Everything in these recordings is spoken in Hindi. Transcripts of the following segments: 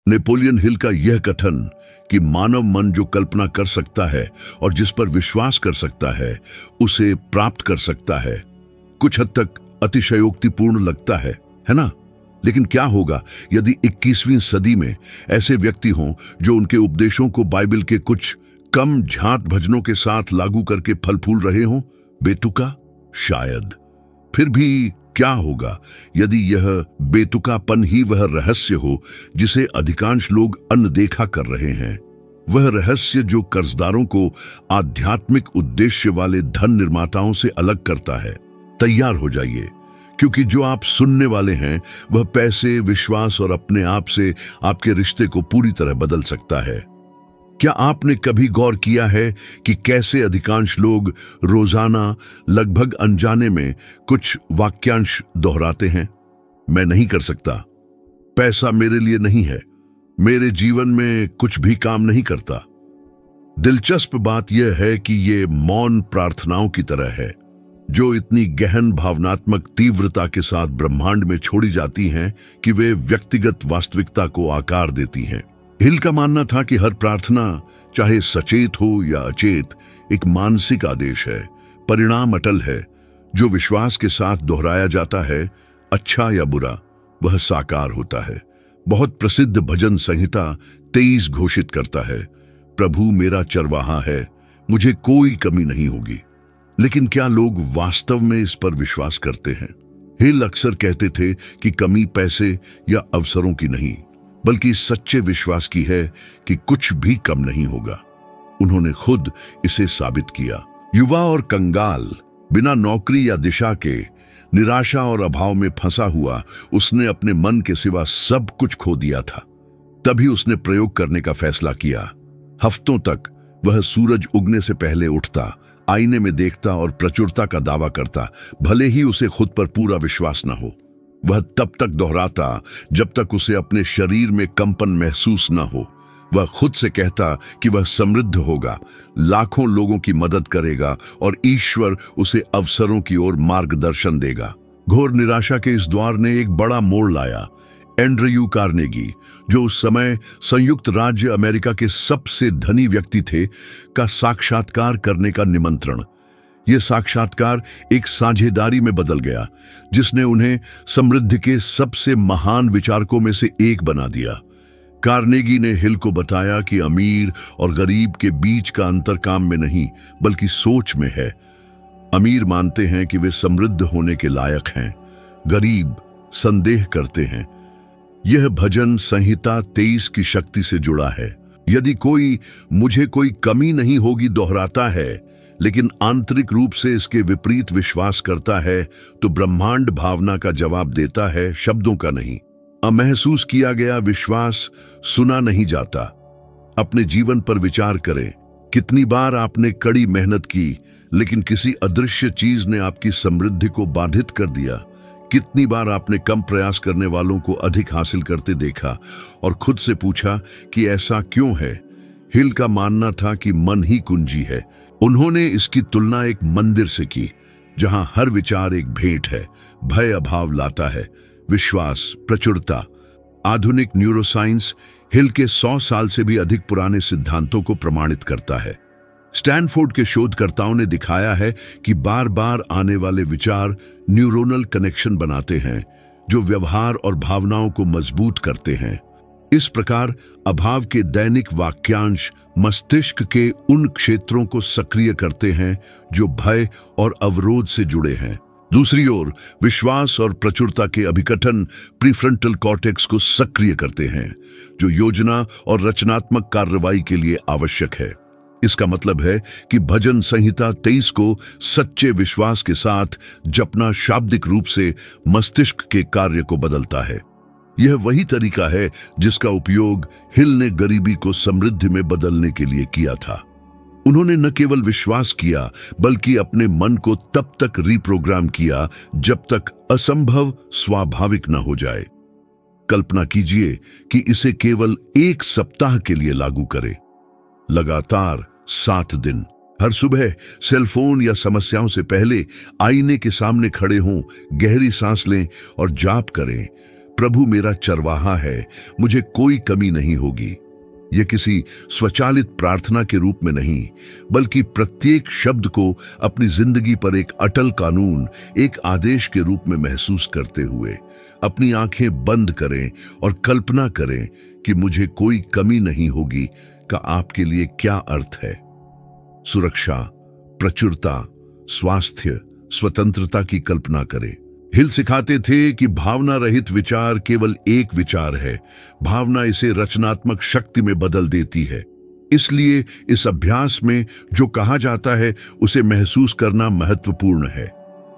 नेपोलियन हिल का यह कथन कि मानव मन जो कल्पना कर सकता है और जिस पर विश्वास कर सकता है उसे प्राप्त कर सकता है, कुछ हद तक अतिशयोक्तिपूर्ण लगता है ना? लेकिन क्या होगा यदि 21वीं सदी में ऐसे व्यक्ति हों जो उनके उपदेशों को बाइबल के कुछ कम झांत भजनों के साथ लागू करके फल फूल रहे हों? बेतुका? शायद। फिर भी क्या होगा यदि यह बेतुकापन ही वह रहस्य हो जिसे अधिकांश लोग अनदेखा कर रहे हैं? वह रहस्य जो कर्जदारों को आध्यात्मिक उद्देश्य वाले धन निर्माताओं से अलग करता है। तैयार हो जाइए, क्योंकि जो आप सुनने वाले हैं वह पैसे, विश्वास और अपने आप से आपके रिश्ते को पूरी तरह बदल सकता है। क्या आपने कभी गौर किया है कि कैसे अधिकांश लोग रोजाना लगभग अनजाने में कुछ वाक्यांश दोहराते हैं? मैं नहीं कर सकता, पैसा मेरे लिए नहीं है, मेरे जीवन में कुछ भी काम नहीं करता। दिलचस्प बात यह है कि ये मौन प्रार्थनाओं की तरह है, जो इतनी गहन भावनात्मक तीव्रता के साथ ब्रह्मांड में छोड़ी जाती हैं कि वे व्यक्तिगत वास्तविकता को आकार देती हैं। हिल का मानना था कि हर प्रार्थना, चाहे सचेत हो या अचेत, एक मानसिक आदेश है, परिणाम अटल है। जो विश्वास के साथ दोहराया जाता है, अच्छा या बुरा, वह साकार होता है। बहुत प्रसिद्ध भजन संहिता 23 घोषित करता है, प्रभु मेरा चरवाहा है, मुझे कोई कमी नहीं होगी। लेकिन क्या लोग वास्तव में इस पर विश्वास करते हैं? हिल अक्सर कहते थे कि कमी पैसे या अवसरों की नहीं, बल्कि सच्चे विश्वास की है कि कुछ भी कम नहीं होगा। उन्होंने खुद इसे साबित किया। युवा और कंगाल, बिना नौकरी या दिशा के, निराशा और अभाव में फंसा हुआ, उसने अपने मन के सिवा सब कुछ खो दिया था। तभी उसने प्रयोग करने का फैसला किया। हफ्तों तक वह सूरज उगने से पहले उठता, आईने में देखता और प्रचुरता का दावा करता, भले ही उसे खुद पर पूरा विश्वास न हो। वह तब तक दोहराता जब तक उसे अपने शरीर में कंपन महसूस न हो। वह खुद से कहता कि वह समृद्ध होगा, लाखों लोगों की मदद करेगा और ईश्वर उसे अवसरों की ओर मार्गदर्शन देगा। घोर निराशा के इस द्वार ने एक बड़ा मोड़ लाया। एंड्रयू कार्नेगी, जो उस समय संयुक्त राज्य अमेरिका के सबसे धनी व्यक्ति थे, का साक्षात्कार करने का निमंत्रण। यह साक्षात्कार एक साझेदारी में बदल गया, जिसने उन्हें समृद्धि के सबसे महान विचारकों में से एक बना दिया। कार्नेगी ने हिल को बताया कि अमीर और गरीब के बीच का अंतर काम में नहीं, बल्कि सोच में है। अमीर मानते हैं कि वे समृद्ध होने के लायक हैं, गरीब संदेह करते हैं। यह भजन संहिता 23 की शक्ति से जुड़ा है। यदि कोई मुझे कोई कमी नहीं होगी दोहराता है, लेकिन आंतरिक रूप से इसके विपरीत विश्वास करता है, तो ब्रह्मांड भावना का जवाब देता है, शब्दों का नहीं। अमहसूस किया गया विश्वास सुना नहीं जाता। अपने जीवन पर विचार करें। कितनी बार आपने कड़ी मेहनत की, लेकिन किसी अदृश्य चीज ने आपकी समृद्धि को बाधित कर दिया? कितनी बार आपने कम प्रयास करने वालों को अधिक हासिल करते देखा और खुद से पूछा कि ऐसा क्यों है? हिल का मानना था कि मन ही कुंजी है। उन्होंने इसकी तुलना एक मंदिर से की, जहां हर विचार एक भेंट है, भय अभाव लाता है, विश्वास प्रचुरता। आधुनिक न्यूरोसाइंस हिल के 100 साल से भी अधिक पुराने सिद्धांतों को प्रमाणित करता है। स्टैनफोर्ड के शोधकर्ताओं ने दिखाया है कि बार बार आने वाले विचार न्यूरोनल कनेक्शन बनाते हैं, जो व्यवहार और भावनाओं को मजबूत करते हैं। इस प्रकार अभाव के दैनिक वाक्यांश मस्तिष्क के उन क्षेत्रों को सक्रिय करते हैं जो भय और अवरोध से जुड़े हैं। दूसरी ओर विश्वास और प्रचुरता के अभिकथन प्रीफ्रंटल कॉर्टेक्स को सक्रिय करते हैं, जो योजना और रचनात्मक कार्रवाई के लिए आवश्यक है। इसका मतलब है कि भजन संहिता 23 को सच्चे विश्वास के साथ जपना शाब्दिक रूप से मस्तिष्क के कार्य को बदलता है। यह वही तरीका है जिसका उपयोग हिल ने गरीबी को समृद्धि में बदलने के लिए किया था। उन्होंने न केवल विश्वास किया, बल्कि अपने मन को तब तक रिप्रोग्राम किया जब तक असंभव स्वाभाविक न हो जाए। कल्पना कीजिए कि इसे केवल 1 सप्ताह के लिए लागू करें। लगातार 7 दिन, हर सुबह सेलफोन या समस्याओं से पहले आईने के सामने खड़े हों, गहरी सांस लें और जाप करें, प्रभु मेरा चरवाहा है, मुझे कोई कमी नहीं होगी। यह किसी स्वचालित प्रार्थना के रूप में नहीं, बल्कि प्रत्येक शब्द को अपनी जिंदगी पर एक अटल कानून, एक आदेश के रूप में महसूस करते हुए अपनी आंखें बंद करें और कल्पना करें कि मुझे कोई कमी नहीं होगी का आपके लिए क्या अर्थ है। सुरक्षा, प्रचुरता, स्वास्थ्य, स्वतंत्रता की कल्पना करें। हिल सिखाते थे कि भावना रहित विचार केवल एक विचार है, भावना इसे रचनात्मक शक्ति में बदल देती है। इसलिए इस अभ्यास में जो कहा जाता है उसे महसूस करना महत्वपूर्ण है।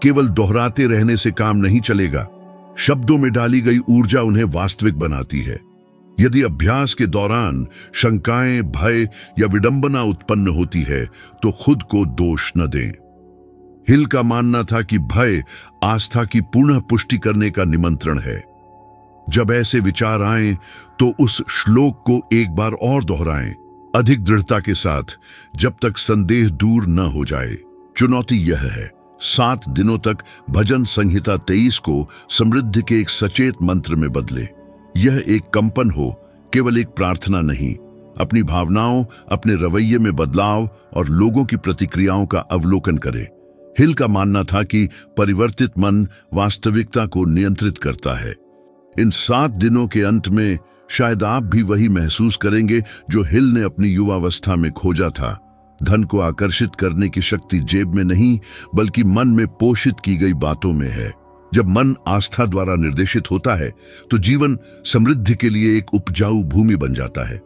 केवल दोहराते रहने से काम नहीं चलेगा, शब्दों में डाली गई ऊर्जा उन्हें वास्तविक बनाती है। यदि अभ्यास के दौरान शंकाएं, भय या विडंबना उत्पन्न होती है तो खुद को दोष न दें। हिल का मानना था कि भय आस्था की पुनः पुष्टि करने का निमंत्रण है। जब ऐसे विचार आएं तो उस श्लोक को एक बार और दोहराएं, अधिक दृढ़ता के साथ, जब तक संदेह दूर न हो जाए। चुनौती यह है, 7 दिनों तक भजन संहिता 23 को समृद्धि के एक सचेत मंत्र में बदले। यह एक कंपन हो, केवल एक प्रार्थना नहीं। अपनी भावनाओं, अपने रवैये में बदलाव और लोगों की प्रतिक्रियाओं का अवलोकन करें। हिल का मानना था कि परिवर्तित मन वास्तविकता को नियंत्रित करता है। इन 7 दिनों के अंत में शायद आप भी वही महसूस करेंगे जो हिल ने अपनी युवावस्था में खोजा था। धन को आकर्षित करने की शक्ति जेब में नहीं, बल्कि मन में पोषित की गई बातों में है। जब मन आस्था द्वारा निर्देशित होता है तो जीवन समृद्धि के लिए एक उपजाऊ भूमि बन जाता है।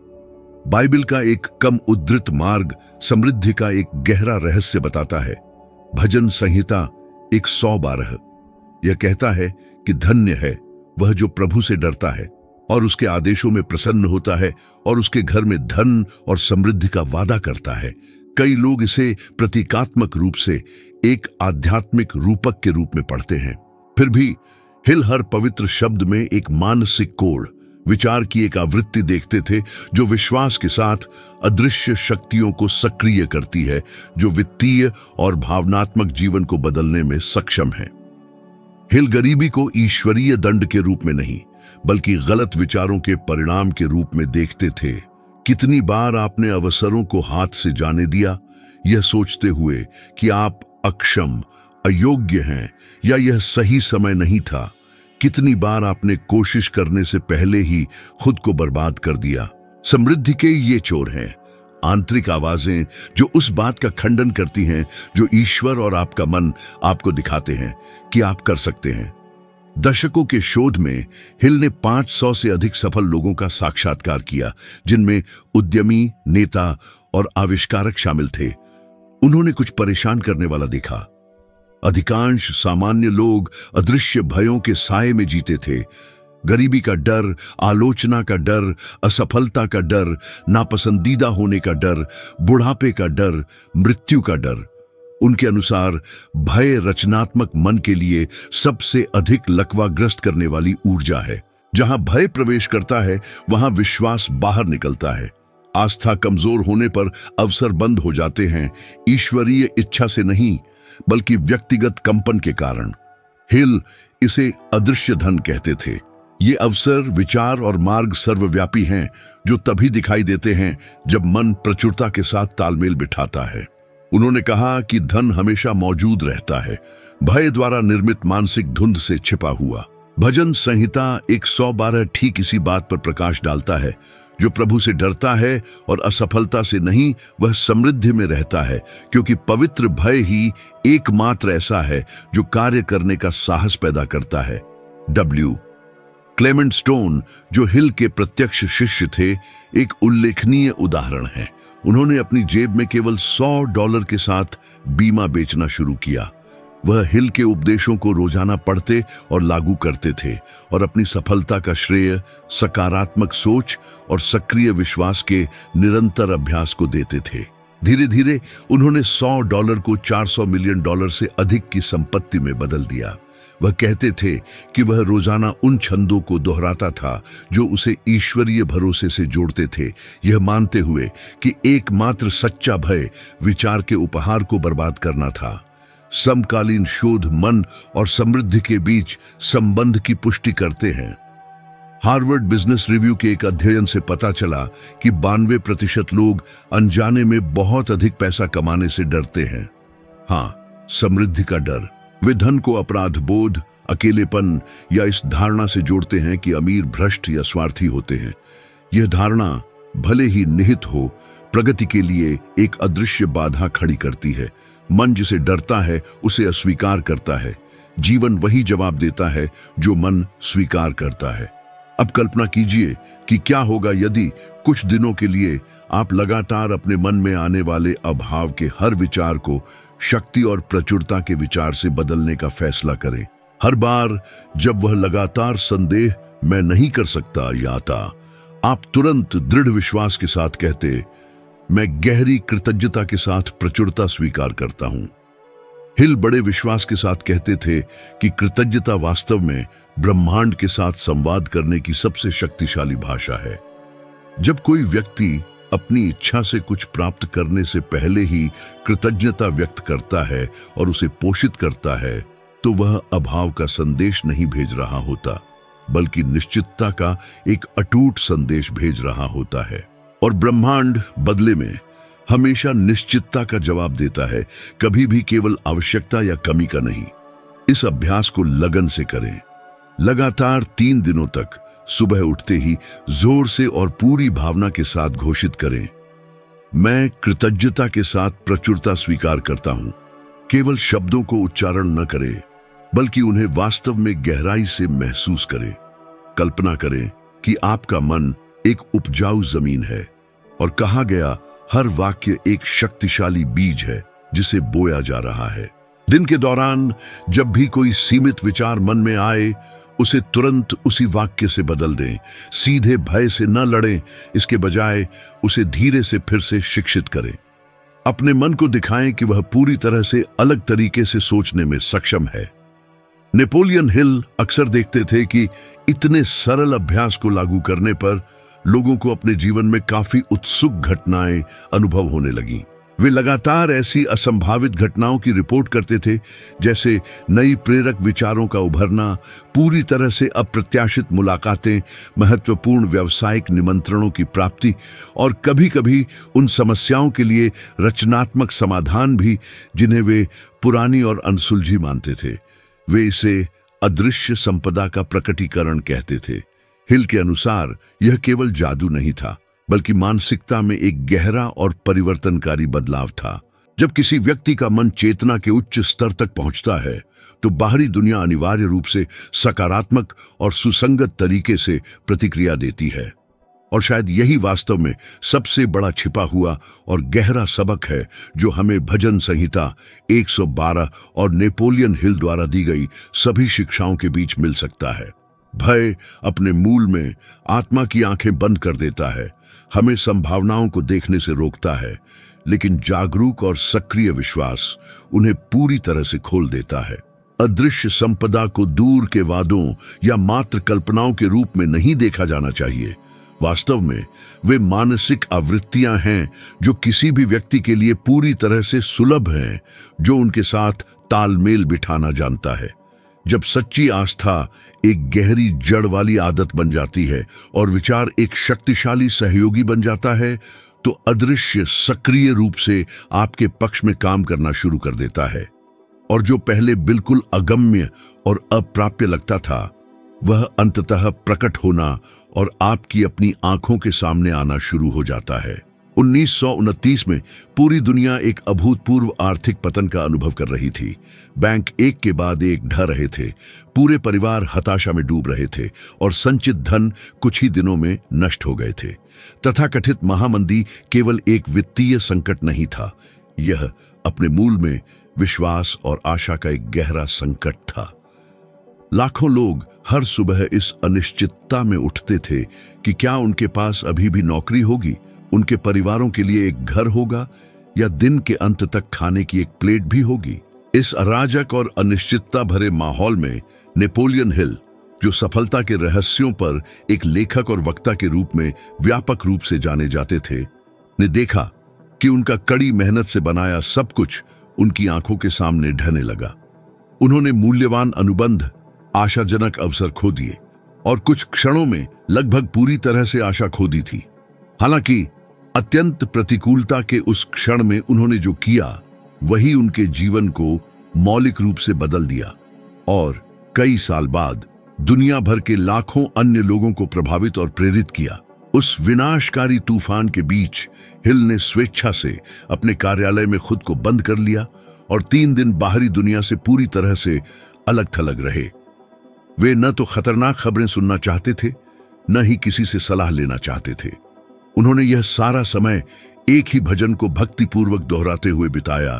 बाइबल का एक कम उद्धृत मार्ग समृद्धि का एक गहरा रहस्य बताता है। भजन संहिता 112 यह कहता है कि धन्य है वह जो प्रभु से डरता है और उसके आदेशों में प्रसन्न होता है और उसके घर में धन और समृद्धि का वादा करता है। कई लोग इसे प्रतीकात्मक रूप से एक आध्यात्मिक रूपक के रूप में पढ़ते हैं। फिर भी हिल हर पवित्र शब्द में एक मानसिक कोड, विचार की एक आवृत्ति देखते थे जो विश्वास के साथ अदृश्य शक्तियों को सक्रिय करती है, जो वित्तीय और भावनात्मक जीवन को बदलने में सक्षम है। हिल गरीबी को ईश्वरीय दंड के रूप में नहीं, बल्कि गलत विचारों के परिणाम के रूप में देखते थे। कितनी बार आपने अवसरों को हाथ से जाने दिया, यह सोचते हुए कि आप अक्षम, अयोग्य हैं या यह सही समय नहीं था। कितनी बार आपने कोशिश करने से पहले ही खुद को बर्बाद कर दिया। समृद्धि के ये चोर हैं, आंतरिक आवाजें जो उस बात का खंडन करती हैं जो ईश्वर और आपका मन आपको दिखाते हैं कि आप कर सकते हैं। दशकों के शोध में हिल ने 500 से अधिक सफल लोगों का साक्षात्कार किया, जिनमें उद्यमी, नेता और आविष्कारक शामिल थे। उन्होंने कुछ परेशान करने वाला देखा। अधिकांश सामान्य लोग अदृश्य भयों के साए में जीते थे। गरीबी का डर, आलोचना का डर, असफलता का डर, नापसंदीदा होने का डर, बुढ़ापे का डर, मृत्यु का डर। उनके अनुसार भय रचनात्मक मन के लिए सबसे अधिक लकवाग्रस्त करने वाली ऊर्जा है। जहां भय प्रवेश करता है वहां विश्वास बाहर निकलता है। आस्था कमजोर होने पर अवसर बंद हो जाते हैं, ईश्वरीय इच्छा से नहीं बल्कि व्यक्तिगत कंपन के कारण। हिल इसे अदृश्य धन कहते थे। ये अवसर, विचार और मार्ग सर्वव्यापी हैं जो तभी दिखाई देते हैं जब मन प्रचुरता के साथ तालमेल बिठाता है। उन्होंने कहा कि धन हमेशा मौजूद रहता है, भय द्वारा निर्मित मानसिक धुंध से छिपा हुआ। भजन संहिता 112 ठीक इसी बात पर प्रकाश डालता है। जो प्रभु से डरता है और असफलता से नहीं, वह समृद्धि में रहता है, क्योंकि पवित्र भय ही एकमात्र ऐसा है जो कार्य करने का साहस पैदा करता है। क्लेमेंट स्टोन, जो हिल के प्रत्यक्ष शिष्य थे, एक उल्लेखनीय उदाहरण है। उन्होंने अपनी जेब में केवल $100 के साथ बीमा बेचना शुरू किया। वह हिल के उपदेशों को रोजाना पढ़ते और लागू करते थे और अपनी सफलता का श्रेय सकारात्मक सोच और सक्रिय विश्वास के निरंतर अभ्यास को देते थे। धीरे धीरे उन्होंने $100 को $400 मिलियन से अधिक की संपत्ति में बदल दिया। वह कहते थे कि वह रोजाना उन छंदों को दोहराता था जो उसे ईश्वरीय भरोसे से जोड़ते थे, यह मानते हुए कि एकमात्र सच्चा भय विचार के उपहार को बर्बाद करना था। समकालीन शोध मन और समृद्धि के बीच संबंध की पुष्टि करते हैं। हार्वर्ड बिजनेस रिव्यू के एक अध्ययन से पता चला कि 92% लोग अनजाने में बहुत अधिक पैसा कमाने से डरते हैं। हाँ, समृद्धि का डर। वे धन को अपराध बोध, अकेलेपन या इस धारणा से जोड़ते हैं कि अमीर भ्रष्ट या स्वार्थी होते हैं। यह धारणा भले ही निहित हो, प्रगति के लिए एक अदृश्य बाधा खड़ी करती है। मन जिसे डरता है उसे अस्वीकार करता है। जीवन वही जवाब देता है जो मन स्वीकार करता है। अब कल्पना कीजिए कि क्या होगा यदि कुछ दिनों के लिए आप लगातार अपने मन में आने वाले अभाव के हर विचार को शक्ति और प्रचुरता के विचार से बदलने का फैसला करें। हर बार जब वह लगातार संदेह मैं नहीं कर सकता आता, आप तुरंत दृढ़ विश्वास के साथ कहते, मैं गहरी कृतज्ञता के साथ प्रचुरता स्वीकार करता हूं। हिल बड़े विश्वास के साथ कहते थे कि कृतज्ञता वास्तव में ब्रह्मांड के साथ संवाद करने की सबसे शक्तिशाली भाषा है। जब कोई व्यक्ति अपनी इच्छा से कुछ प्राप्त करने से पहले ही कृतज्ञता व्यक्त करता है और उसे पोषित करता है, तो वह अभाव का संदेश नहीं भेज रहा होता, बल्कि निश्चितता का एक अटूट संदेश भेज रहा होता है। और ब्रह्मांड बदले में हमेशा निश्चितता का जवाब देता है, कभी भी केवल आवश्यकता या कमी का नहीं। इस अभ्यास को लगन से करें। लगातार 3 दिनों तक सुबह उठते ही जोर से और पूरी भावना के साथ घोषित करें, मैं कृतज्ञता के साथ प्रचुरता स्वीकार करता हूं। केवल शब्दों को उच्चारण न करें, बल्कि उन्हें वास्तव में गहराई से महसूस करें। कल्पना करें कि आपका मन एक उपजाऊ जमीन है और कहा गया हर वाक्य एक शक्तिशाली बीज है जिसे बोया जा रहा है। दिन के दौरान जब भी कोई सीमित विचार मन में आए, उसे तुरंत उसी वाक्य से बदल दें। सीधे भय से न लड़ें, इसके बजाय उसे धीरे से फिर से शिक्षित करें। अपने मन को दिखाएं कि वह पूरी तरह से अलग तरीके से सोचने में सक्षम है। नेपोलियन हिल अक्सर देखते थे कि इतने सरल अभ्यास को लागू करने पर लोगों को अपने जीवन में काफी उत्सुक घटनाएं अनुभव होने लगीं। वे लगातार ऐसी असंभावित घटनाओं की रिपोर्ट करते थे, जैसे नई प्रेरक विचारों का उभरना, पूरी तरह से अप्रत्याशित मुलाकातें, महत्वपूर्ण व्यावसायिक निमंत्रणों की प्राप्ति और कभी-कभी उन समस्याओं के लिए रचनात्मक समाधान भी जिन्हें वे पुरानी और अनसुलझी मानते थे। वे इसे अदृश्य संपदा का प्रकटीकरण कहते थे। हिल के अनुसार यह केवल जादू नहीं था, बल्कि मानसिकता में एक गहरा और परिवर्तनकारी बदलाव था। जब किसी व्यक्ति का मन चेतना के उच्च स्तर तक पहुंचता है, तो बाहरी दुनिया अनिवार्य रूप से सकारात्मक और सुसंगत तरीके से प्रतिक्रिया देती है। और शायद यही वास्तव में सबसे बड़ा छिपा हुआ और गहरा सबक है जो हमें भजन संहिता 112 और नेपोलियन हिल द्वारा दी गई सभी शिक्षाओं के बीच मिल सकता है। भय अपने मूल में आत्मा की आंखें बंद कर देता है, हमें संभावनाओं को देखने से रोकता है, लेकिन जागरूक और सक्रिय विश्वास उन्हें पूरी तरह से खोल देता है। अदृश्य संपदा को दूर के वादों या मात्र कल्पनाओं के रूप में नहीं देखा जाना चाहिए। वास्तव में वे मानसिक आवृत्तियां हैं जो किसी भी व्यक्ति के लिए पूरी तरह से सुलभ हैं, जो उनके साथ तालमेल बिठाना जानता है। जब सच्ची आस्था एक गहरी जड़ वाली आदत बन जाती है और विचार एक शक्तिशाली सहयोगी बन जाता है, तो अदृश्य सक्रिय रूप से आपके पक्ष में काम करना शुरू कर देता है। और जो पहले बिल्कुल अगम्य और अप्राप्य लगता था, वह अंततः प्रकट होना और आपकी अपनी आंखों के सामने आना शुरू हो जाता है। 1929 में पूरी दुनिया एक अभूतपूर्व आर्थिक पतन का अनुभव कर रही थी। बैंक एक के बाद एक ढह रहे थे, पूरे परिवार हताशा में डूब रहे थे और संचित धन कुछ ही दिनों में नष्ट हो गए थे। तथाकथित महामंदी केवल एक वित्तीय संकट नहीं था, यह अपने मूल में विश्वास और आशा का एक गहरा संकट था। लाखों लोग हर सुबह इस अनिश्चितता में उठते थे कि क्या उनके पास अभी भी नौकरी होगी, उनके परिवारों के लिए एक घर होगा या दिन के अंत तक खाने की एक प्लेट भी होगी। इस अराजक और अनिश्चितता भरे माहौल में नेपोलियन हिल, जो सफलता के रहस्यों पर एक लेखक और वक्ता के रूप में व्यापक रूप से जाने जाते थे, ने देखा कि उनका कड़ी मेहनत से बनाया सब कुछ उनकी आंखों के सामने ढहने लगा। उन्होंने मूल्यवान अनुबंध, आशाजनक अवसर खो दिए और कुछ क्षणों में लगभग पूरी तरह से आशा खो दी थी। हालांकि अत्यंत प्रतिकूलता के उस क्षण में उन्होंने जो किया वही उनके जीवन को मौलिक रूप से बदल दिया और कई साल बाद दुनिया भर के लाखों अन्य लोगों को प्रभावित और प्रेरित किया। उस विनाशकारी तूफान के बीच हिल ने स्वेच्छा से अपने कार्यालय में खुद को बंद कर लिया और 3 दिन बाहरी दुनिया से पूरी तरह से अलग थलग रहे। वे न तो खतरनाक खबरें सुनना चाहते थे, न ही किसी से सलाह लेना चाहते थे। उन्होंने यह सारा समय एक ही भजन को भक्तिपूर्वक दोहराते हुए बिताया,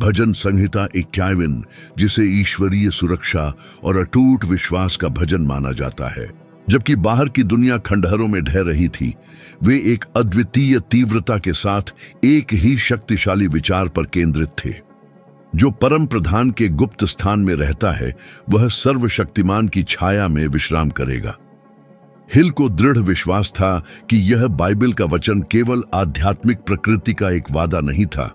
भजन संहिता 51, जिसे ईश्वरीय सुरक्षा और अटूट विश्वास का भजन माना जाता है। जबकि बाहर की दुनिया खंडहरों में ढह रही थी, वे एक अद्वितीय तीव्रता के साथ एक ही शक्तिशाली विचार पर केंद्रित थे। जो परम प्रधान के गुप्त स्थान में रहता है वह सर्वशक्तिमान की छाया में विश्राम करेगा। हिल को दृढ़ विश्वास था कि यह बाइबल का वचन केवल आध्यात्मिक प्रकृति का एक वादा नहीं था,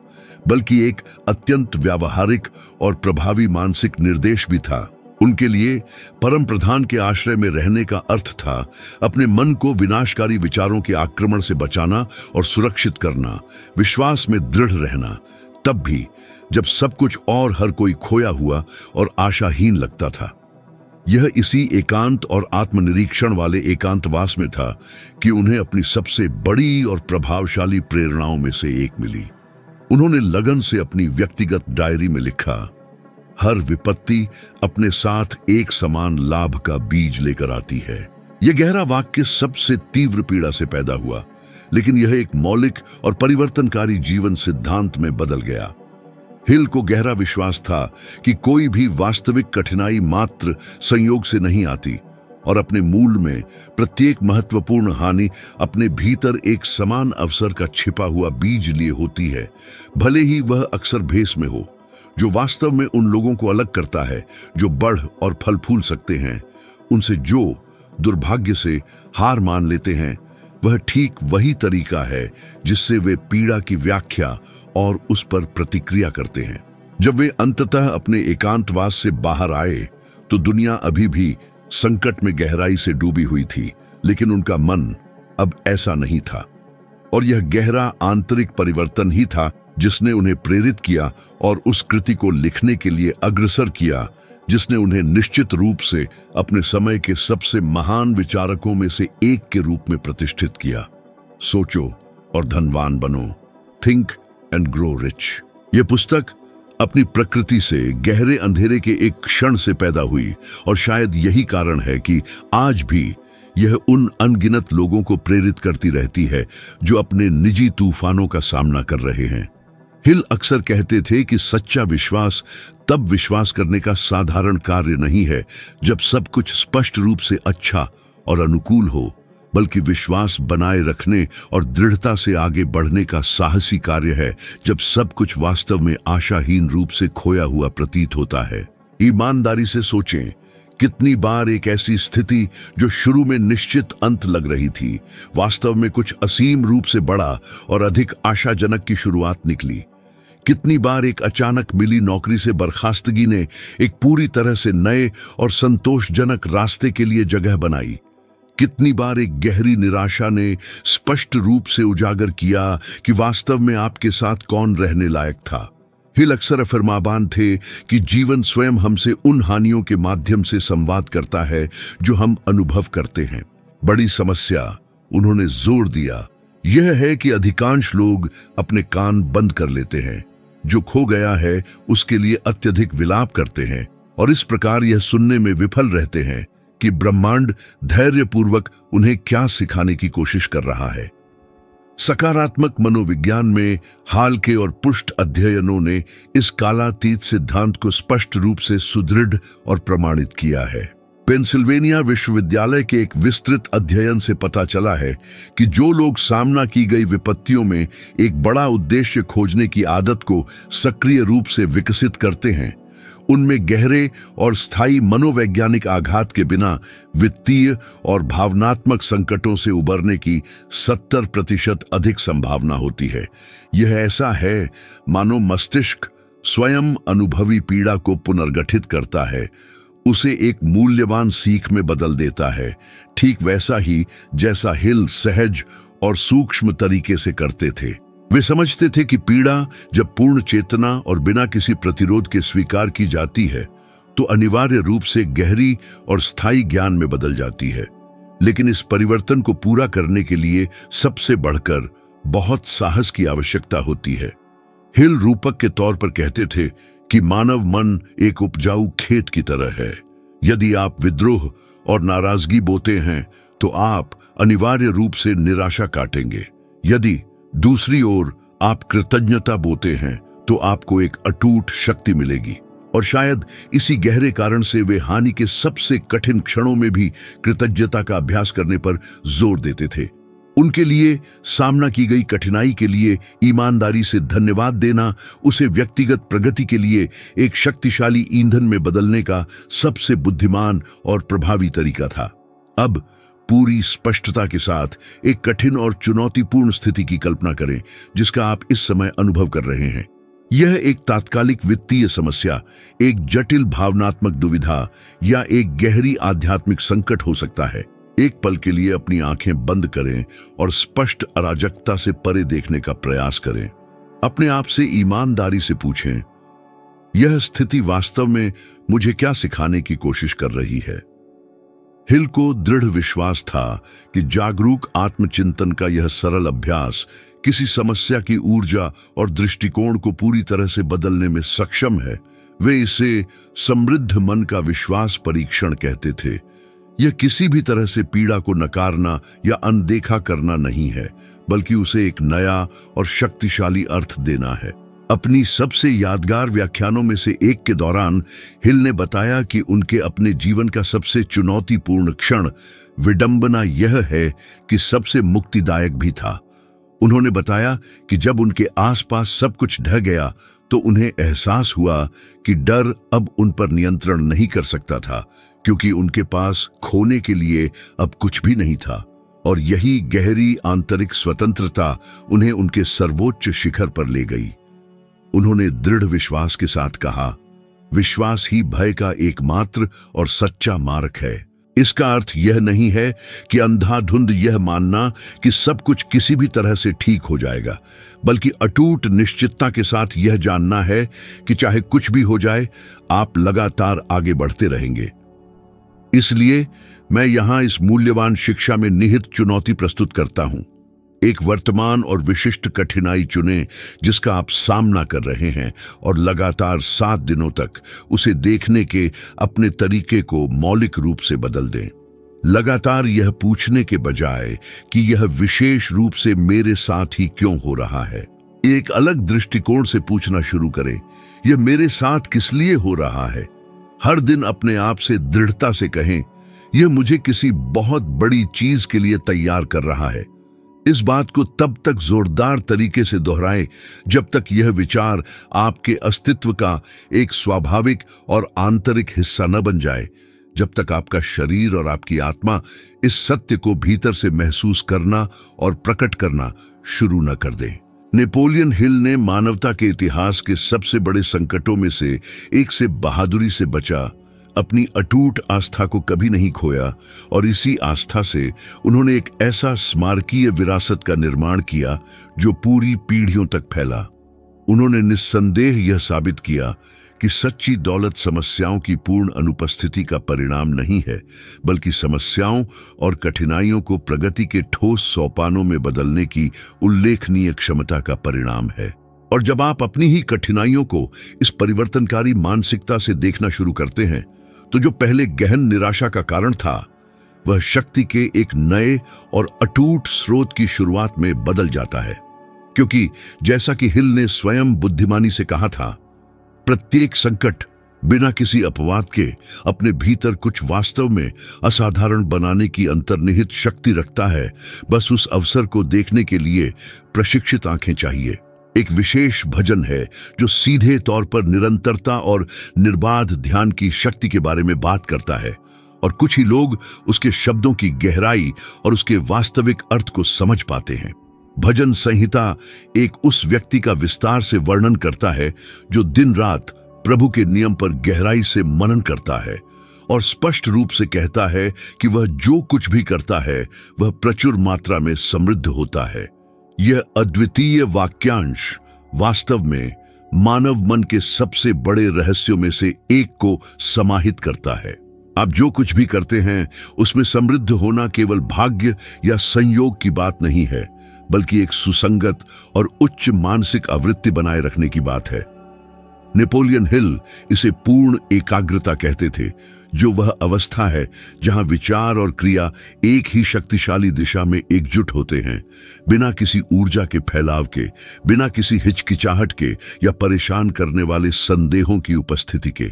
बल्कि एक अत्यंत व्यावहारिक और प्रभावी मानसिक निर्देश भी था। उनके लिए परम प्रधान के आश्रय में रहने का अर्थ था अपने मन को विनाशकारी विचारों के आक्रमण से बचाना और सुरक्षित करना, विश्वास में दृढ़ रहना, तब भी जब सब कुछ और हर कोई खोया हुआ और आशाहीन लगता था। यह इसी एकांत और आत्मनिरीक्षण वाले एकांतवास में था कि उन्हें अपनी सबसे बड़ी और प्रभावशाली प्रेरणाओं में से एक मिली। उन्होंने लगन से अपनी व्यक्तिगत डायरी में लिखा, हर विपत्ति अपने साथ एक समान लाभ का बीज लेकर आती है। यह गहरा वाक्य सबसे तीव्र पीड़ा से पैदा हुआ, लेकिन यह एक मौलिक और परिवर्तनकारी जीवन सिद्धांत में बदल गया। हिल को गहरा विश्वास था कि कोई भी वास्तविक कठिनाई मात्र संयोग से नहीं आती और अपने मूल में प्रत्येक महत्वपूर्ण हानि अपने भीतर एक समान अवसर का छिपा हुआ बीज लिए होती है, भले ही वह अक्सर भेष में हो। जो वास्तव में उन लोगों को अलग करता है जो बढ़ और फल फूल सकते हैं, उनसे जो दुर्भाग्य से हार मान लेते हैं, वह ठीक वही तरीका है जिससे वे पीड़ा की व्याख्या और उस पर प्रतिक्रिया करते हैं। जब वे अंततः अपने एकांतवास से बाहर आए तो दुनिया अभी भी संकट में गहराई से डूबी हुई थी, लेकिन उनका मन अब ऐसा नहीं था। और यह गहरा आंतरिक परिवर्तन ही था जिसने उन्हें प्रेरित किया और उस कृति को लिखने के लिए अग्रसर किया जिसने उन्हें निश्चित रूप से अपने समय के सबसे महान विचारकों में से एक के रूप में प्रतिष्ठित किया। सोचो और धनवान बनो, थिंक एंड ग्रो रिच। यह पुस्तक अपनी प्रकृति से गहरे अंधेरे के एक क्षण से पैदा हुई और शायद यही कारण है कि आज भी यह उन अनगिनत लोगों को प्रेरित करती रहती है जो अपने निजी तूफानों का सामना कर रहे हैं। हिल अक्सर कहते थे कि सच्चा विश्वास तब विश्वास करने का साधारण कार्य नहीं है जब सब कुछ स्पष्ट रूप से अच्छा और अनुकूल हो, बल्कि विश्वास बनाए रखने और दृढ़ता से आगे बढ़ने का साहसी कार्य है जब सब कुछ वास्तव में आशाहीन रूप से खोया हुआ प्रतीत होता है। ईमानदारी से सोचें, कितनी बार एक ऐसी स्थिति जो शुरू में निश्चित अंत लग रही थी, वास्तव में कुछ असीम रूप से बड़ा और अधिक आशाजनक की शुरुआत निकली। कितनी बार एक अचानक मिली नौकरी से बर्खास्तगी ने एक पूरी तरह से नए और संतोषजनक रास्ते के लिए जगह बनाई। कितनी बार एक गहरी निराशा ने स्पष्ट रूप से उजागर किया कि वास्तव में आपके साथ कौन रहने लायक था। हिल अक्सर फरमाबान थे कि जीवन स्वयं हमसे उन हानियों के माध्यम से संवाद करता है जो हम अनुभव करते हैं। बड़ी समस्या, उन्होंने जोर दिया, यह है कि अधिकांश लोग अपने कान बंद कर लेते हैं। जो खो गया है उसके लिए अत्यधिक विलाप करते हैं और इस प्रकार यह सुनने में विफल रहते हैं कि ब्रह्मांड धैर्यपूर्वक उन्हें क्या सिखाने की कोशिश कर रहा है। सकारात्मक मनोविज्ञान में हाल के और पुष्ट अध्ययनों ने इस कालातीत सिद्धांत को स्पष्ट रूप से सुदृढ़ और प्रमाणित किया है। पेंसिल्वेनिया विश्वविद्यालय के एक विस्तृत अध्ययन से पता चला है कि जो लोग सामना की गई विपत्तियों में एक बड़ा उद्देश्य खोजने की आदत को सक्रिय रूप से विकसित करते हैं, उनमें गहरे और स्थायी मनोवैज्ञानिक आघात के बिना वित्तीय और भावनात्मक संकटों से उबरने की 70% अधिक संभावना होती है। यह ऐसा है मानो मस्तिष्क स्वयं अनुभवी पीड़ा को पुनर्गठित करता है, उसे एक मूल्यवान सीख में बदल देता है, ठीक वैसा ही जैसा हिल सहज और सूक्ष्म तरीके से करते थे। वे समझते थे कि पीड़ा जब पूर्ण चेतना और बिना किसी प्रतिरोध के स्वीकार की जाती है तो अनिवार्य रूप से गहरी और स्थायी ज्ञान में बदल जाती है। लेकिन इस परिवर्तन को पूरा करने के लिए सबसे बढ़कर बहुत साहस की आवश्यकता होती है। हिल रूपक के तौर पर कहते थे कि मानव मन एक उपजाऊ खेत की तरह है। यदि आप विद्रोह और नाराजगी बोते हैं तो आप अनिवार्य रूप से निराशा काटेंगे। यदि दूसरी ओर आप कृतज्ञता बोते हैं तो आपको एक अटूट शक्ति मिलेगी। और शायद इसी गहरे कारण से वे हानि के सबसे कठिन क्षणों में भी कृतज्ञता का अभ्यास करने पर जोर देते थे। उनके लिए सामना की गई कठिनाई के लिए ईमानदारी से धन्यवाद देना उसे व्यक्तिगत प्रगति के लिए एक शक्तिशाली ईंधन में बदलने का सबसे बुद्धिमान और प्रभावी तरीका था। अब पूरी स्पष्टता के साथ एक कठिन और चुनौतीपूर्ण स्थिति की कल्पना करें जिसका आप इस समय अनुभव कर रहे हैं। यह एक तात्कालिक वित्तीय समस्या, एक जटिल भावनात्मक दुविधा या एक गहरी आध्यात्मिक संकट हो सकता है। एक पल के लिए अपनी आंखें बंद करें और स्पष्ट अराजकता से परे देखने का प्रयास करें। अपने आप से ईमानदारी से पूछें, यह स्थिति वास्तव में मुझे क्या सिखाने की कोशिश कर रही है? हिल को दृढ़ विश्वास था कि जागरूक आत्मचिंतन का यह सरल अभ्यास किसी समस्या की ऊर्जा और दृष्टिकोण को पूरी तरह से बदलने में सक्षम है। वे इसे समृद्ध मन का विश्वास परीक्षण कहते थे। यह किसी भी तरह से पीड़ा को नकारना या अनदेखा करना नहीं है, बल्कि उसे एक नया और शक्तिशाली अर्थ देना है। अपनी सबसे यादगार व्याख्यानों में से एक के दौरान हिल ने बताया कि उनके अपने जीवन का सबसे चुनौतीपूर्ण क्षण विडंबना यह है कि सबसे मुक्तिदायक भी था। उन्होंने बताया कि जब उनके आसपास सब कुछ ढह गया तो उन्हें एहसास हुआ कि डर अब उन पर नियंत्रण नहीं कर सकता था, क्योंकि उनके पास खोने के लिए अब कुछ भी नहीं था। और यही गहरी आंतरिक स्वतंत्रता उन्हें उनके सर्वोच्च शिखर पर ले गई। उन्होंने दृढ़ विश्वास के साथ कहा, विश्वास ही भय का एकमात्र और सच्चा मार्ग है। इसका अर्थ यह नहीं है कि अंधाधुंध यह मानना कि सब कुछ किसी भी तरह से ठीक हो जाएगा, बल्कि अटूट निश्चितता के साथ यह जानना है कि चाहे कुछ भी हो जाए, आप लगातार आगे बढ़ते रहेंगे। इसलिए मैं यहां इस मूल्यवान शिक्षा में निहित चुनौती प्रस्तुत करता हूं। एक वर्तमान और विशिष्ट कठिनाई चुनें जिसका आप सामना कर रहे हैं और लगातार 7 दिनों तक उसे देखने के अपने तरीके को मौलिक रूप से बदल दें। लगातार यह पूछने के बजाय कि यह विशेष रूप से मेरे साथ ही क्यों हो रहा है, एक अलग दृष्टिकोण से पूछना शुरू करें, यह मेरे साथ किस लिए हो रहा है। हर दिन अपने आप से दृढ़ता से कहें, यह मुझे किसी बहुत बड़ी चीज के लिए तैयार कर रहा है। इस बात को तब तक जोरदार तरीके से दोहराएं जब तक यह विचार आपके अस्तित्व का एक स्वाभाविक और आंतरिक हिस्सा न बन जाए, जब तक आपका शरीर और आपकी आत्मा इस सत्य को भीतर से महसूस करना और प्रकट करना शुरू न कर दें। नेपोलियन हिल ने मानवता के इतिहास के सबसे बड़े संकटों में से एक से बहादुरी से बचा, अपनी अटूट आस्था को कभी नहीं खोया और इसी आस्था से उन्होंने एक ऐसा स्मारकीय विरासत का निर्माण किया जो पूरी पीढ़ियों तक फैला। उन्होंने निस्संदेह यह साबित किया कि सच्ची दौलत समस्याओं की पूर्ण अनुपस्थिति का परिणाम नहीं है, बल्कि समस्याओं और कठिनाइयों को प्रगति के ठोस सोपानों में बदलने की उल्लेखनीय क्षमता का परिणाम है। और जब आप अपनी ही कठिनाइयों को इस परिवर्तनकारी मानसिकता से देखना शुरू करते हैं, तो जो पहले गहन निराशा का कारण था, वह शक्ति के एक नए और अटूट स्रोत की शुरुआत में बदल जाता है। क्योंकि जैसा कि हिल ने स्वयं बुद्धिमानी से कहा था, प्रत्येक संकट बिना किसी अपवाद के अपने भीतर कुछ वास्तव में असाधारण बनाने की अंतर्निहित शक्ति रखता है। बस उस अवसर को देखने के लिए प्रशिक्षित आंखें चाहिए। एक विशेष भजन है जो सीधे तौर पर निरंतरता और निर्बाध ध्यान की शक्ति के बारे में बात करता है, और कुछ ही लोग उसके शब्दों की गहराई और उसके वास्तविक अर्थ को समझ पाते हैं। भजन संहिता एक उस व्यक्ति का विस्तार से वर्णन करता है जो दिन रात प्रभु के नियम पर गहराई से मनन करता है और स्पष्ट रूप से कहता है कि वह जो कुछ भी करता है वह प्रचुर मात्रा में समृद्ध होता है। यह अद्वितीय वाक्यांश वास्तव में मानव मन के सबसे बड़े रहस्यों में से एक को समाहित करता है। आप जो कुछ भी करते हैं उसमें समृद्ध होना केवल भाग्य या संयोग की बात नहीं है, बल्कि एक सुसंगत और उच्च मानसिक आवृत्ति बनाए रखने की बात है। नेपोलियन हिल इसे पूर्ण एकाग्रता कहते थे, जो वह अवस्था है जहां विचार और क्रिया एक ही शक्तिशाली दिशा में एकजुट होते हैं, बिना किसी ऊर्जा के फैलाव के, बिना किसी हिचकिचाहट के या परेशान करने वाले संदेहों की उपस्थिति के।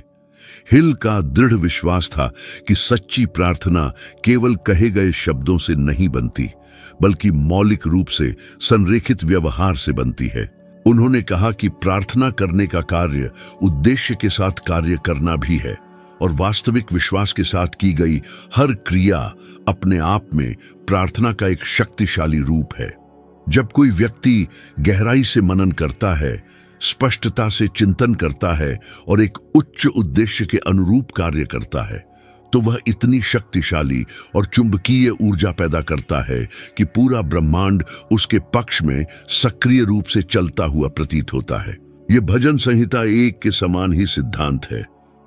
हिल का दृढ़ विश्वास था कि सच्ची प्रार्थना केवल कहे गए शब्दों से नहीं बनती, बल्कि मौलिक रूप से संरेखित व्यवहार से बनती है। उन्होंने कहा कि प्रार्थना करने का कार्य उद्देश्य के साथ कार्य करना भी है, और वास्तविक विश्वास के साथ की गई हर क्रिया अपने आप में प्रार्थना का एक शक्तिशाली रूप है। जब कोई व्यक्ति गहराई से मनन करता है, स्पष्टता से चिंतन करता है और एक उच्च उद्देश्य के अनुरूप कार्य करता है, तो वह इतनी शक्तिशाली और चुंबकीय ऊर्जा पैदा करता है कि पूरा ब्रह्मांड उसके पक्ष में सक्रिय रूप से चलता हुआ प्रतीत होता है। यह भजन संहिता 1 के समान ही सिद्धांत है।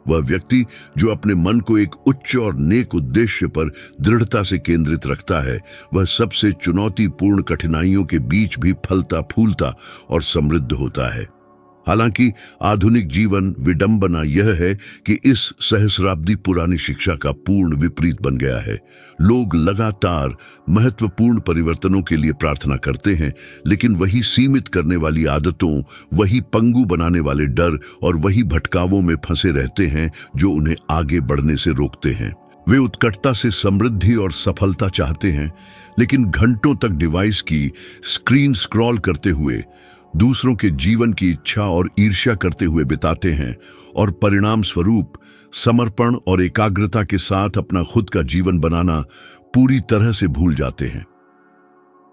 वह व्यक्ति जो अपने मन को एक उच्च और नेक उद्देश्य पर दृढ़ता से केंद्रित रखता है, वह सबसे चुनौतीपूर्ण कठिनाइयों के बीच भी फलता फूलता और समृद्ध होता है। हालांकि आधुनिक जीवन विडंबना यह है कि इस सहस्राब्दी पुरानी शिक्षा का पूर्ण विपरीत बन गया है। लोग लगातार महत्वपूर्ण परिवर्तनों के लिए प्रार्थना करते हैं, लेकिन वही सीमित करने वाली आदतों, वही पंगु बनाने वाले डर और वही भटकावों में फंसे रहते हैं जो उन्हें आगे बढ़ने से रोकते हैं। वे उत्कटता से समृद्धि और सफलता चाहते हैं, लेकिन घंटों तक डिवाइस की स्क्रीन स्क्रॉल करते हुए, दूसरों के जीवन की इच्छा और ईर्ष्या करते हुए बिताते हैं, और परिणाम स्वरूप समर्पण और एकाग्रता के साथ अपना खुद का जीवन बनाना पूरी तरह से भूल जाते हैं।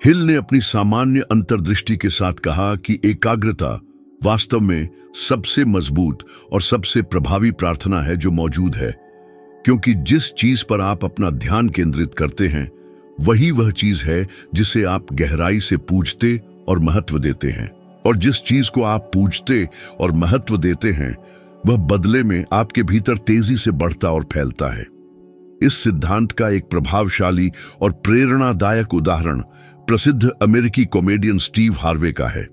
हिल ने अपनी सामान्य अंतर्दृष्टि के साथ कहा कि एकाग्रता वास्तव में सबसे मजबूत और सबसे प्रभावी प्रार्थना है जो मौजूद है, क्योंकि जिस चीज पर आप अपना ध्यान केंद्रित करते हैं वही वह चीज है जिसे आप गहराई से पूजते और महत्व देते हैं, और जिस चीज को आप पूजते और महत्व देते हैं वह बदले में आपके भीतर तेजी से बढ़ता और फैलता है। इस सिद्धांत का एक प्रभावशाली और प्रेरणादायक उदाहरण प्रसिद्ध अमेरिकी कॉमेडियन स्टीव हार्वे का है।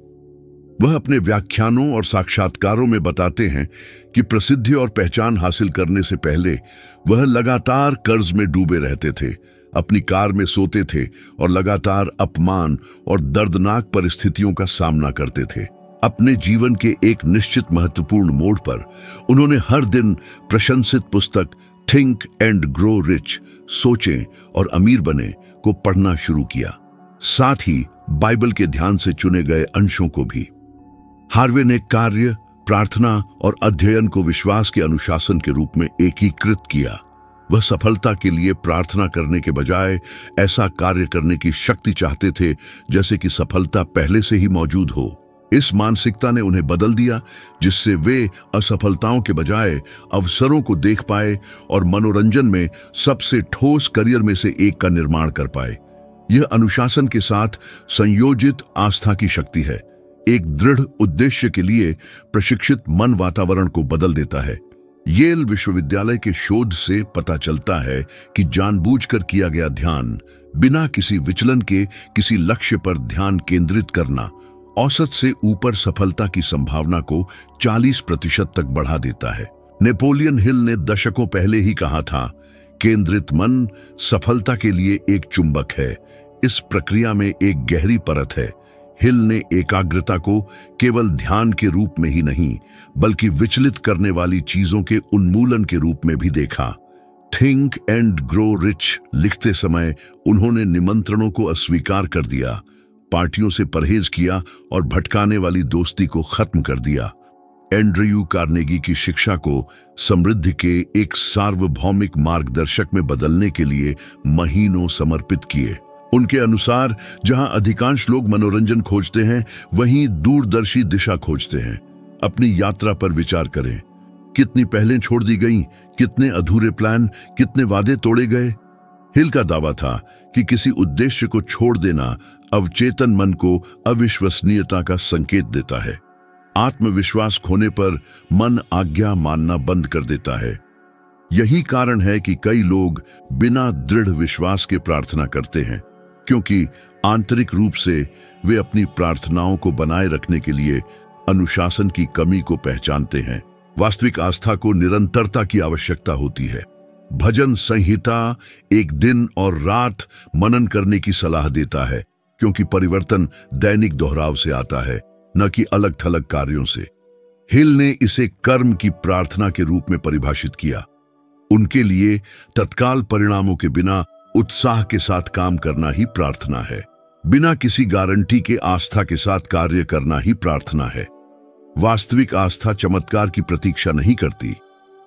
वह अपने व्याख्यानों और साक्षात्कारों में बताते हैं कि प्रसिद्धि और पहचान हासिल करने से पहले वह लगातार कर्ज में डूबे रहते थे, अपनी कार में सोते थे और लगातार अपमान और दर्दनाक परिस्थितियों का सामना करते थे। अपने जीवन के एक निश्चित महत्वपूर्ण मोड़ पर उन्होंने हर दिन प्रशंसित पुस्तक थिंक एंड ग्रो रिच, सोचें और अमीर बने को पढ़ना शुरू किया, साथ ही बाइबल के ध्यान से चुने गए अंशों को भी। हार्वे ने कार्य, प्रार्थना और अध्ययन को विश्वास के अनुशासन के रूप में एकीकृत किया। वह सफलता के लिए प्रार्थना करने के बजाय ऐसा कार्य करने की शक्ति चाहते थे जैसे कि सफलता पहले से ही मौजूद हो। इस मानसिकता ने उन्हें बदल दिया, जिससे वे असफलताओं के बजाय अवसरों को देख पाए और मनोरंजन में सबसे ठोस करियर में से एक का निर्माण कर पाए। यह अनुशासन के साथ संयोजित आस्था की शक्ति है। एक दृढ़ उद्देश्य के लिए प्रशिक्षित मन वातावरण को बदल देता है। येल विश्वविद्यालय के शोध से पता चलता है कि जानबूझकर किया गया ध्यान, बिना किसी विचलन के किसी लक्ष्य पर ध्यान केंद्रित करना, औसत से ऊपर सफलता की संभावना को 40% तक बढ़ा देता है। नेपोलियन हिल ने दशकों पहले ही कहा था, केंद्रित मन सफलता के लिए एक चुंबक है। इस प्रक्रिया में एक गहरी परत है। हिल ने एकाग्रता को केवल ध्यान के रूप में ही नहीं, बल्कि विचलित करने वाली चीजों के उन्मूलन के रूप में भी देखा। थिंक एंड ग्रो रिच लिखते समय उन्होंने निमंत्रणों को अस्वीकार कर दिया, पार्टियों से परहेज किया और भटकाने वाली दोस्ती को खत्म कर दिया। एंड्रयू कार्नेगी की शिक्षा को समृद्धि के एक सार्वभौमिक मार्गदर्शक में बदलने के लिए महीनों समर्पित किए। उनके अनुसार जहां अधिकांश लोग मनोरंजन खोजते हैं, वहीं दूरदर्शी दिशा खोजते हैं। अपनी यात्रा पर विचार करें। कितनी पहलें छोड़ दी गईं, कितने अधूरे प्लान, कितने वादे तोड़े गए। हिल का दावा था कि किसी उद्देश्य को छोड़ देना अवचेतन मन को अविश्वसनीयता का संकेत देता है। आत्मविश्वास खोने पर मन आज्ञा मानना बंद कर देता है। यही कारण है कि कई लोग बिना दृढ़ विश्वास के प्रार्थना करते हैं, क्योंकि आंतरिक रूप से वे अपनी प्रार्थनाओं को बनाए रखने के लिए अनुशासन की कमी को पहचानते हैं। वास्तविक आस्था को निरंतरता की आवश्यकता होती है। भजन संहिता एक दिन और रात मनन करने की सलाह देता है, क्योंकि परिवर्तन दैनिक दोहराव से आता है, न कि अलग थलग कार्यों से। हिल ने इसे कर्म की प्रार्थना के रूप में परिभाषित किया। उनके लिए तत्काल परिणामों के बिना उत्साह के साथ काम करना ही प्रार्थना है। बिना किसी गारंटी के आस्था के साथ कार्य करना ही प्रार्थना है। वास्तविक आस्था चमत्कार की प्रतीक्षा नहीं करती।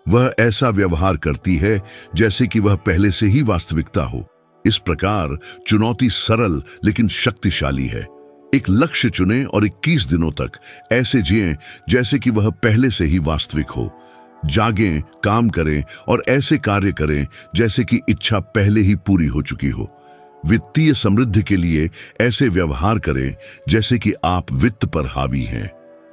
वह ऐसा व्यवहार करती है जैसे कि वह पहले से ही वास्तविकता हो। इस प्रकार चुनौती सरल लेकिन शक्तिशाली है। एक लक्ष्य चुनें और 21 दिनों तक ऐसे जिएं जैसे कि वह पहले से ही वास्तविक हो। जागें, काम करें और ऐसे कार्य करें जैसे कि इच्छा पहले ही पूरी हो चुकी हो। वित्तीय समृद्धि के लिए ऐसे व्यवहार करें जैसे कि आप वित्त पर हावी हैं।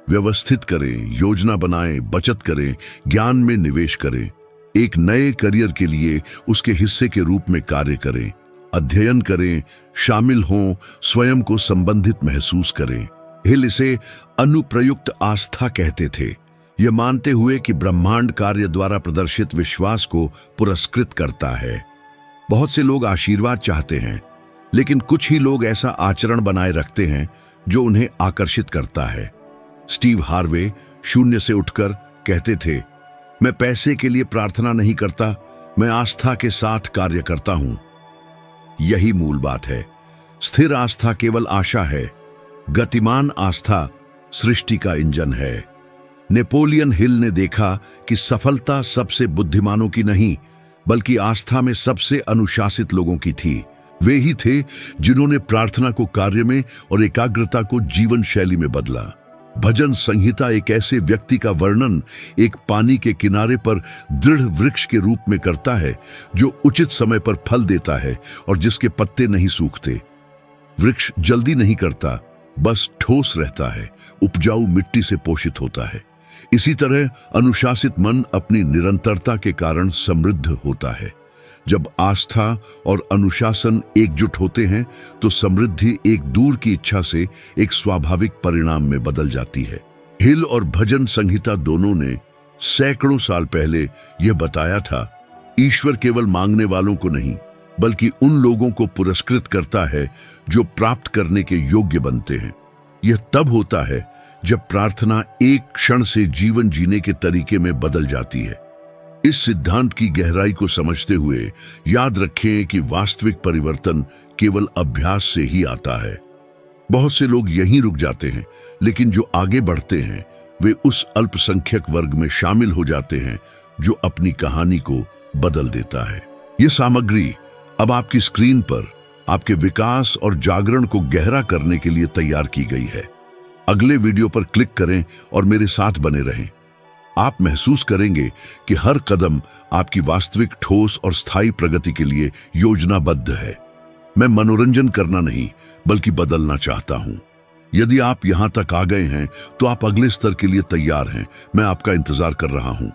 व्यवस्थित करें, योजना बनाएं, बचत करें, ज्ञान में निवेश करें। एक नए करियर के लिए उसके हिस्से के रूप में कार्य करें। अध्ययन करें, शामिल हों, स्वयं को संबंधित महसूस करें। हिल इसे अनुप्रयुक्त आस्था कहते थे, यह मानते हुए कि ब्रह्मांड कार्य द्वारा प्रदर्शित विश्वास को पुरस्कृत करता है। बहुत से लोग आशीर्वाद चाहते हैं, लेकिन कुछ ही लोग ऐसा आचरण बनाए रखते हैं जो उन्हें आकर्षित करता है। स्टीव हार्वे शून्य से उठकर कहते थे, मैं पैसे के लिए प्रार्थना नहीं करता, मैं आस्था के साथ कार्य करता हूं। यही मूल बात है। स्थिर आस्था केवल आशा है, गतिमान आस्था सृष्टि का इंजन है। नेपोलियन हिल ने देखा कि सफलता सबसे बुद्धिमानों की नहीं, बल्कि आस्था में सबसे अनुशासित लोगों की थी। वे ही थे जिन्होंने प्रार्थना को कार्य में और एकाग्रता को जीवन शैली में बदला। भजन संहिता एक ऐसे व्यक्ति का वर्णन एक पानी के किनारे पर दृढ़ वृक्ष के रूप में करता है, जो उचित समय पर फल देता है और जिसके पत्ते नहीं सूखते। वृक्ष जल्दी नहीं करता, बस ठोस रहता है, उपजाऊ मिट्टी से पोषित होता है। इसी तरह अनुशासित मन अपनी निरंतरता के कारण समृद्ध होता है। जब आस्था और अनुशासन एकजुट होते हैं तो समृद्धि एक दूर की इच्छा से एक स्वाभाविक परिणाम में बदल जाती है। हिल और भजन संहिता दोनों ने सैकड़ों साल पहले यह बताया था, ईश्वर केवल मांगने वालों को नहीं, बल्कि उन लोगों को पुरस्कृत करता है जो प्राप्त करने के योग्य बनते हैं। यह तब होता है जब प्रार्थना एक क्षण से जीवन जीने के तरीके में बदल जाती है। इस सिद्धांत की गहराई को समझते हुए याद रखें कि वास्तविक परिवर्तन केवल अभ्यास से ही आता है। बहुत से लोग यहीं रुक जाते हैं, लेकिन जो आगे बढ़ते हैं वे उस अल्पसंख्यक वर्ग में शामिल हो जाते हैं जो अपनी कहानी को बदल देता है। यह सामग्री अब आपकी स्क्रीन पर आपके विकास और जागरण को गहरा करने के लिए तैयार की गई है। अगले वीडियो पर क्लिक करें और मेरे साथ बने रहें। आप महसूस करेंगे कि हर कदम आपकी वास्तविक ठोस और स्थायी प्रगति के लिए योजनाबद्ध है। मैं मनोरंजन करना नहीं, बल्कि बदलना चाहता हूं। यदि आप यहां तक आ गए हैं तो आप अगले स्तर के लिए तैयार हैं। मैं आपका इंतजार कर रहा हूं।